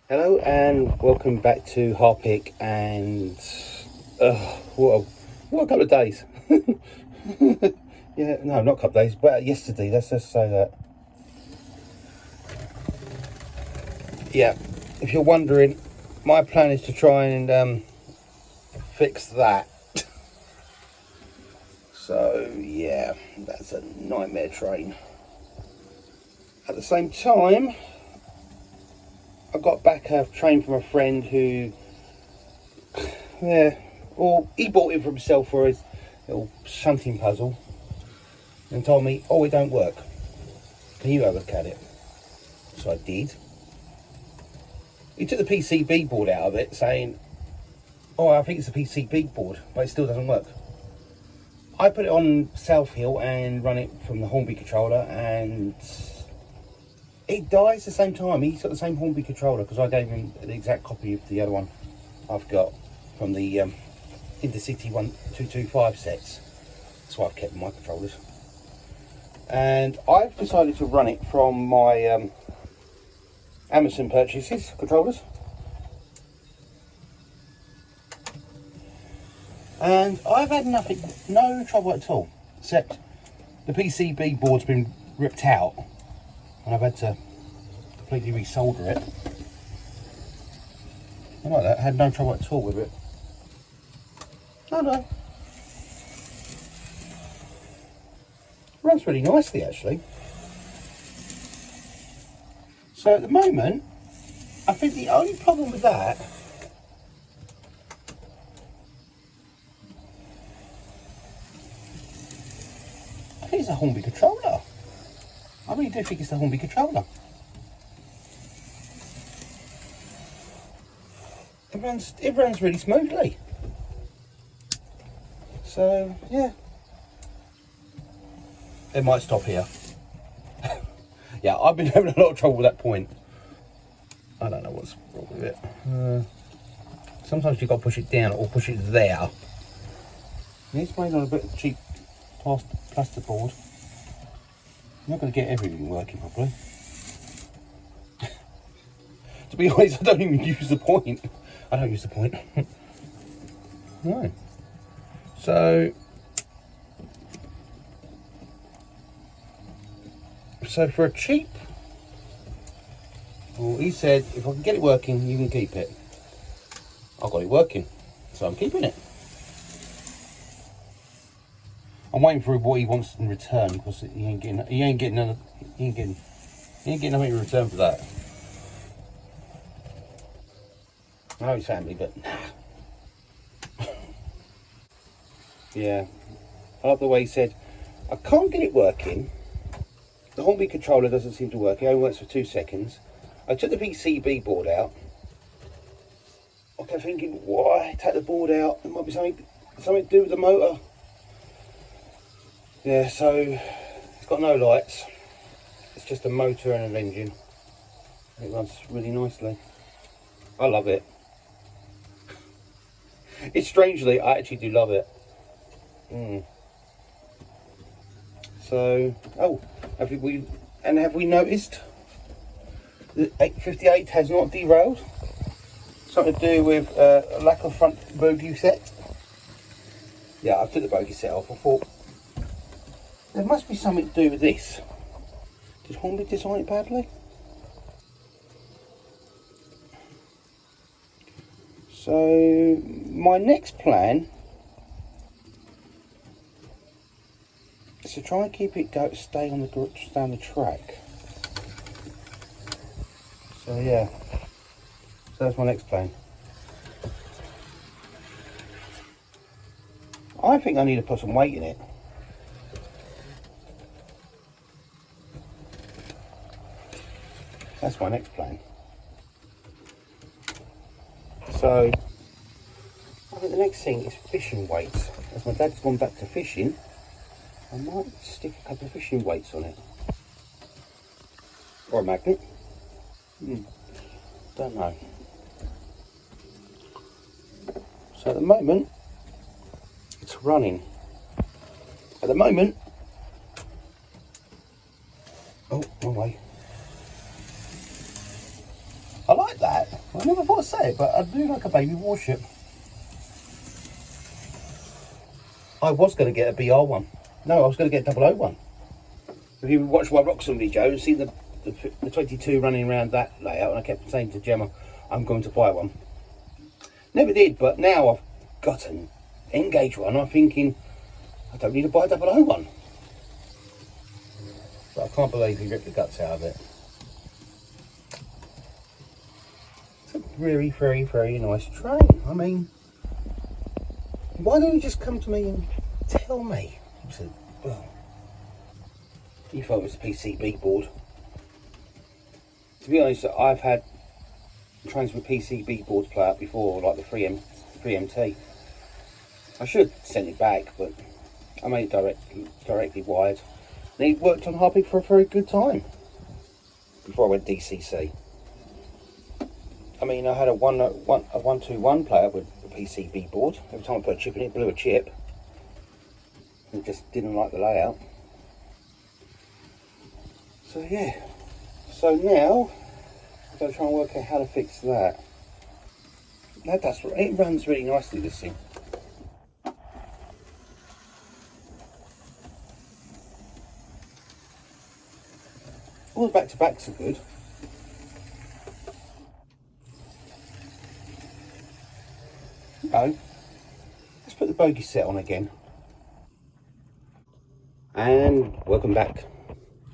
Hello and welcome back to Harpic, and what a couple of days. Yeah, no, not a couple of days, but yesterday, let's just say that. Yeah, if you're wondering, my plan is to try and fix that. So yeah, that's a nightmare train. At the same time, I got back a train from a friend who, yeah, well, he bought it for himself for his little shunting puzzle and told me, oh, it don't work. Can you have a look at it? So I did. He took the PCB board out of it, saying, oh, I think it's a PCB board, but it still doesn't work. I put it on South Hill and run it from the Hornby controller, and it dies the same time. He's got the same Hornby controller because I gave him the exact copy of the other one I've got from the Intercity 1225 sets. That's why I've kept my controllers. And I've decided to run it from my Amazon purchases controllers. And I've had no trouble at all, except the PCB board's been ripped out and I've had to completely resolder it. I like that, I had no trouble at all with it. Oh no. Runs really nicely actually. So at the moment, I think the only problem with that I think it's a Hornby controller. I really do think it's the Hornby controller. It runs really smoothly. So yeah. It might stop here. Yeah, I've been having a lot of trouble with that point. I don't know what's wrong with it. Sometimes you've got to push it down or push it there. And it's made on a bit of cheap plasterboard. You're not going to get everything working properly. To be honest, I don't even use the point. I don't use the point. No. So for a cheap, well, he said if I can get it working, you can keep it. I got it working, so I'm keeping it. I'm waiting for what he wants in return because he ain't getting nothing in return for that. I know his family, but nah. Yeah, I like the way he said, I can't get it working. The Hornby controller doesn't seem to work. It only works for 2 seconds. I took the PCB board out. I kept thinking, why take the board out? There might be something to do with the motor. Yeah, so it's got no lights. It's just a motor and an engine. It runs really nicely. I love it. It's strangely, I actually do love it. So, oh, have we noticed the 858 has not derailed? Something to do with a lack of front bogey set. Yeah, I took the bogey set off. I thought there must be something to do with this. Did Hornby design it badly? So my next plan is to try and keep it stay on the track. So yeah, so that's my next plan. I think I need to put some weight in it. That's my next plan. So I think the next thing is fishing weights. As my dad's gone back to fishing, I might stick a couple of fishing weights on it. Or a magnet. Don't know. So at the moment, it's running. At the moment, oh, wrong way. I like that. I never thought I'd say it, but I do like a baby warship. I was going to get a BR one. No, I was going to get a 001. If you watch my Roxham video and see the 22 running around that layout, and I kept saying to Gemma, I'm going to buy one. Never did, but now I've got an Engage one. I'm thinking, I don't need to buy a 001. But I can't believe he ripped the guts out of it. It's a very, very, very nice train. I mean, why don't you just come to me and tell me? I said, well, you thought it was a PCB board. To be honest, I've had trains with PCB boards play out before, like the 3MT. I should send it back, but I made it directly wired. And it worked on Hornby for a very good time before I went DCC. I mean, I had a 121 player with a PCB board. Every time I put a chip in it, blew a chip. And just didn't like the layout. So yeah. So now I've got to try and work out how to fix that. It runs really nicely, this thing. All the back-to-backs are good. Oh, let's put the bogey set on again. And welcome back.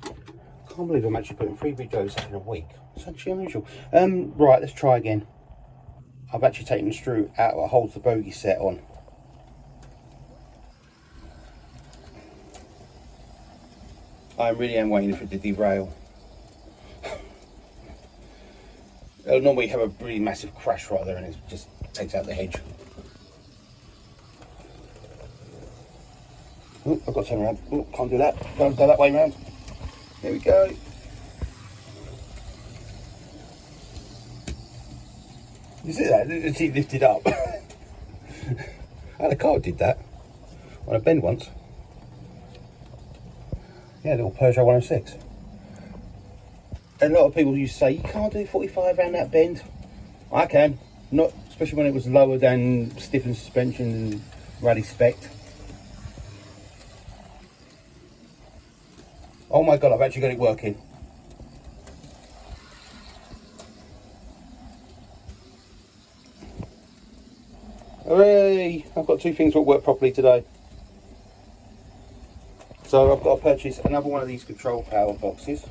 I can't believe I'm actually putting 3 videos up in a week. It's actually unusual. Right, let's try again. I've actually taken the screw out that holds the bogey set on. I really am waiting for it to derail. It'll normally have a really massive crash right there and it just takes out the hedge. Oh, I've got to turn around. Oh, can't do that. Can't go that way round. There we go. You see that? The seat lifted up. I had a car that did that on a bend once. Yeah, a little Peugeot 106. A lot of people used to say, you can't do 45 around that bend. I can. Not, especially when it was lower than stiffened suspension and rally spec. Oh my God, I've actually got it working. Hooray! I've got 2 things that work properly today. So I've got to purchase another one of these control power boxes.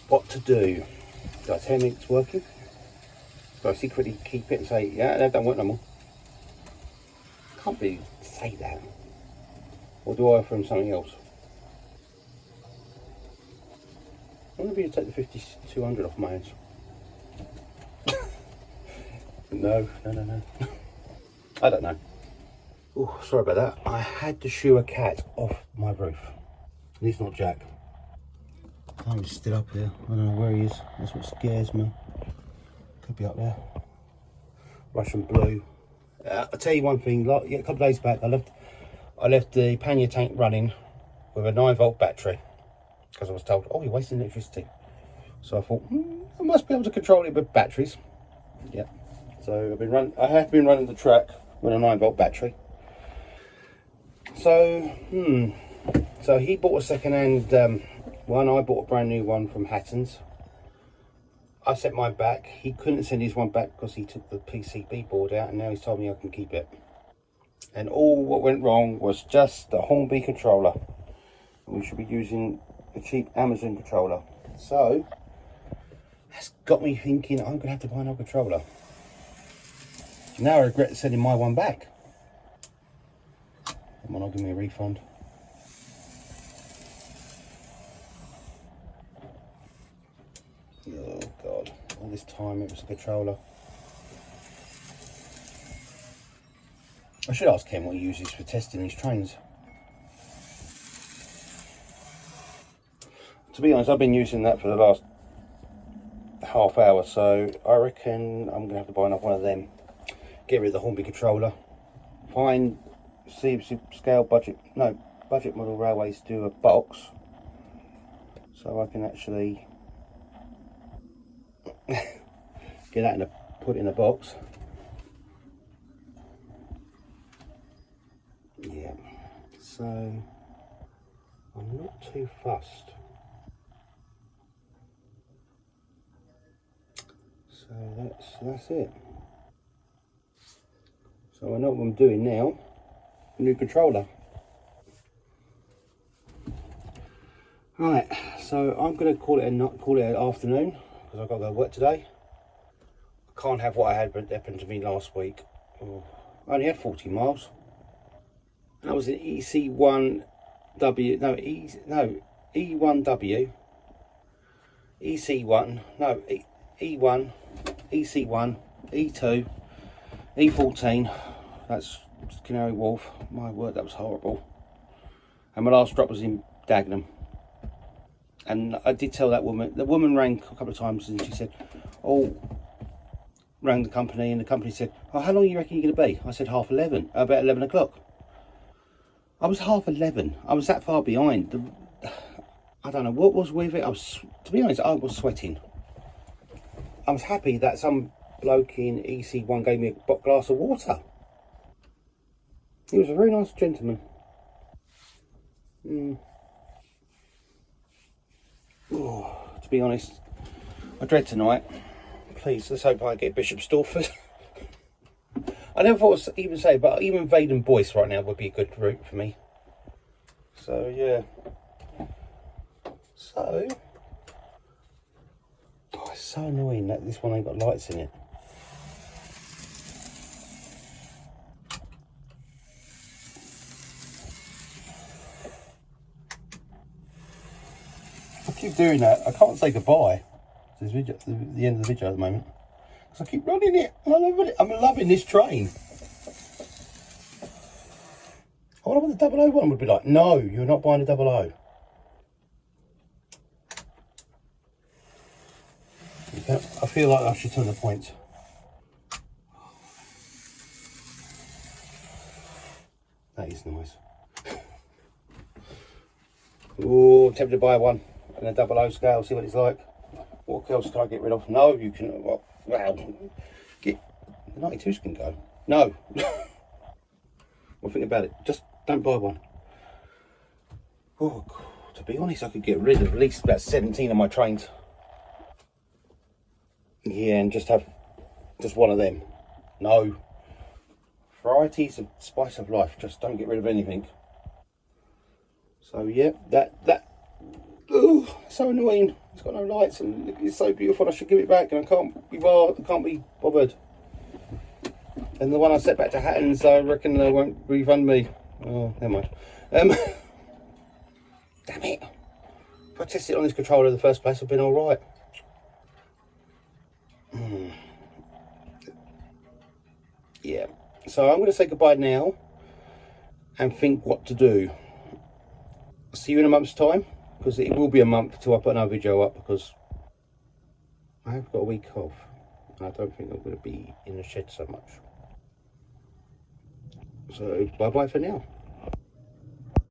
What to do? Do I tell me it's working? Do I secretly keep it and say, yeah, that don't work no more? Can't really say that. Or do I offer him something else? I'm going to take the 5200 off my hands. No. I don't know. Oh, sorry about that. I had to shoo a cat off my roof. And he's not Jack. I'm still up here. I don't know where he is. That's what scares me. Could be up there. Russian blue. I'll tell you one thing. A couple of days back, I left the pannier tank running with a 9-volt battery because I was told, oh, you're wasting electricity. So I thought, I must be able to control it with batteries. Yeah. So I have been running the track with a 9-volt battery. So, so he bought a second-hand one. I bought a brand new one from Hatton's. I sent mine back. He couldn't send his one back because he took the PCB board out, and now he's told me I can keep it. And all what went wrong was just the Hornby controller. We should be using a cheap Amazon controller. So that's got me thinking I'm gonna have to buy another controller. Now I regret sending my one back. Come on, I'll give me a refund. Oh God, all this time it was a controller. I should ask him what he uses for testing these trains. To be honest, I've been using that for the last half hour, so I reckon I'm gonna have to buy another one of them. Get rid of the Hornby controller. See if budget model railways do a box, so I can actually Get that in a, put it in a box. Yeah, so I'm not too fussed. So that's it. So I know what I'm doing now. New controller. Right, so I'm going to call it an afternoon because I've got to go to work today. I can't have what I had happened to me last week. Oh, I only had 40 miles. And that was an EC1W, E1W, EC1, E1, EC1, E2, E14. That's Canary Wharf. My word, that was horrible. And my last drop was in Dagenham. And I did tell that woman, the woman rang a couple of times and she said, oh, rang the company, and the company said, oh, how long do you reckon you're going to be? I said about 11 o'clock. I was 11:30. I was that far behind. I don't know what was with it. To be honest, I was sweating. I was happy that some bloke in EC1 gave me a glass of water. He was a very nice gentleman. Oh, to be honest, I dread tonight. Please, let's hope I get Bishop Stortford. I never thought to even say, but even Vaden Boyce right now would be a good route for me. So yeah. So, oh, it's so annoying that this one ain't got lights in it. I keep doing that. I can't say goodbye to this video, the end of the video at the moment, because I keep running it. And I love it. I'm loving this train. I wonder what the 00 one would be like. No, you're not buying a 00. I feel like I should turn the points. That is nice. Oh, I'm tempted to buy one in a 00 scale, see what it's like. What else can I get rid of? No, you can. Well, get the 92s can go. No. Well, think about it. Just don't buy one. Oh, to be honest, I could get rid of at least about 17 of my trains. Yeah, and just have just one of them. No. Variety's the spice of life. Just don't get rid of anything. So yeah, oh, so annoying. It's got no lights and it's so beautiful. I should give it back, and I can't be bothered. And the one I set back to Hatton's, I reckon they won't refund me. Oh, never mind. Damn it! If I tested it on this controller in the first place, I've been all right. Yeah. So I'm going to say goodbye now and think what to do. See you in a month's time, because it will be a month till I put another video up, because I've got a week off. I don't think I'm going to be in the shed so much. So bye bye for now.